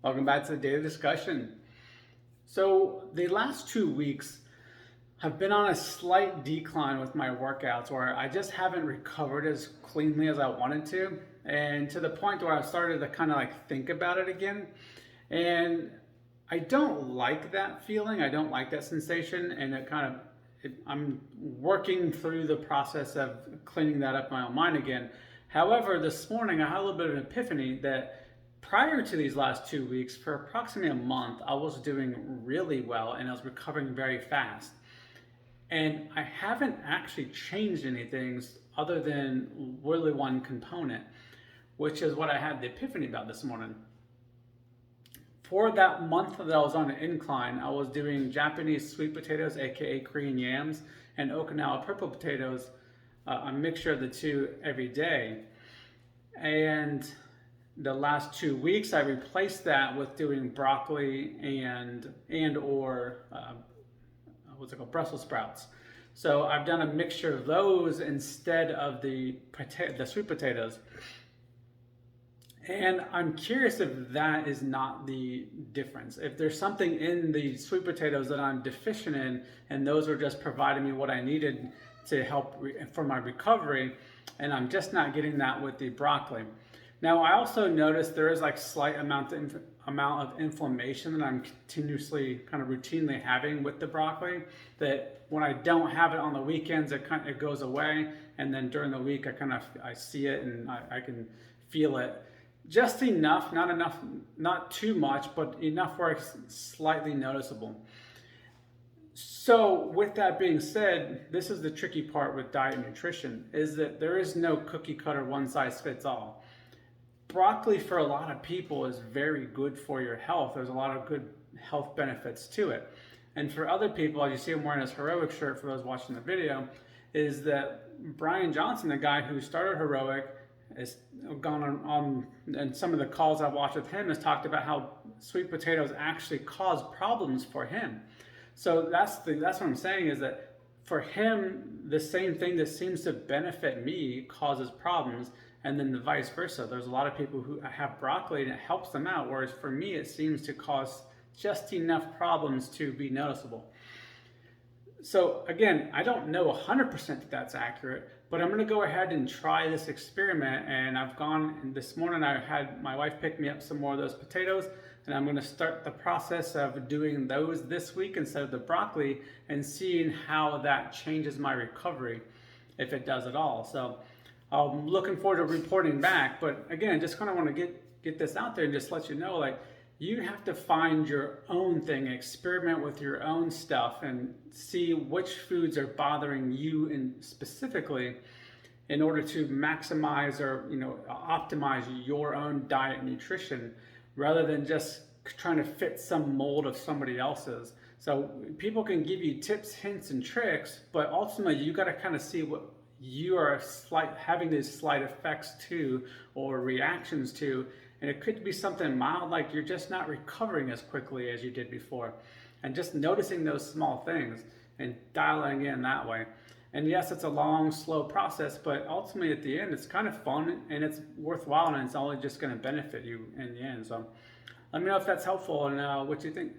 Welcome back to the daily discussion. So, the last 2 weeks have been on a slight decline with my workouts where I just haven't recovered as cleanly as I wanted to. And to the point where I started to kind of like think about it again. And I don't like that feeling. I don't like that sensation. And I'm working through the process of cleaning that up in my own mind again. However, this morning I had a little bit of an epiphany that prior to these last 2 weeks, for approximately a month, I was doing really well and I was recovering very fast. And I haven't actually changed anything other than really one component, which is what I had the epiphany about this morning. For that month that I was on an incline, I was doing Japanese sweet potatoes, aka Korean yams, and Okinawa purple potatoes, a mixture of the two every day. And the last 2 weeks, I replaced that with doing broccoli and or what's it called, Brussels sprouts. So I've done a mixture of those instead of the sweet potatoes. And I'm curious if that is not the difference. If there's something in the sweet potatoes that I'm deficient in, and those are just providing me what I needed to help for my recovery, and I'm just not getting that with the broccoli. Now, I also noticed there is like slight amount of inflammation that I'm continuously kind of routinely having with the broccoli, that when I don't have it on the weekends, it goes away. And then during the week, I see it and I can feel it. Just enough, not too much, but enough where it's slightly noticeable. So with that being said, this is the tricky part with diet and nutrition, is that there is no cookie cutter one size fits all. Broccoli for a lot of people is very good for your health. There's a lot of good health benefits to it. And for other people, as you see him wearing his Heroic shirt for those watching the video, is that Brian Johnson, the guy who started Heroic, has gone on and some of the calls I've watched with him has talked about how sweet potatoes actually cause problems for him. So that's what I'm saying, is that for him, the same thing that seems to benefit me causes problems, and then the vice versa. There's a lot of people who have broccoli and it helps them out, whereas for me, it seems to cause just enough problems to be noticeable. So again, I don't know 100% that that's accurate, but I'm gonna go ahead and try this experiment. And this morning I had my wife pick me up some more of those potatoes, and I'm gonna start the process of doing those this week instead of the broccoli and seeing how that changes my recovery, if it does at all. So I'm looking forward to reporting back, but again, just kind of want to get this out there and just let you know, like, you have to find your own thing, experiment with your own stuff, and see which foods are bothering you specifically in order to maximize or optimize your own diet and nutrition, rather than just trying to fit some mold of somebody else's. So people can give you tips, hints, and tricks, but ultimately you got to kind of see what you are having these slight effects to or reactions to. And it could be something mild, like you're just not recovering as quickly as you did before. And just noticing those small things and dialing in that way. And yes, it's a long, slow process, but ultimately at the end, it's kind of fun and it's worthwhile, and it's only just going to benefit you in the end. So let me know if that's helpful and what you think.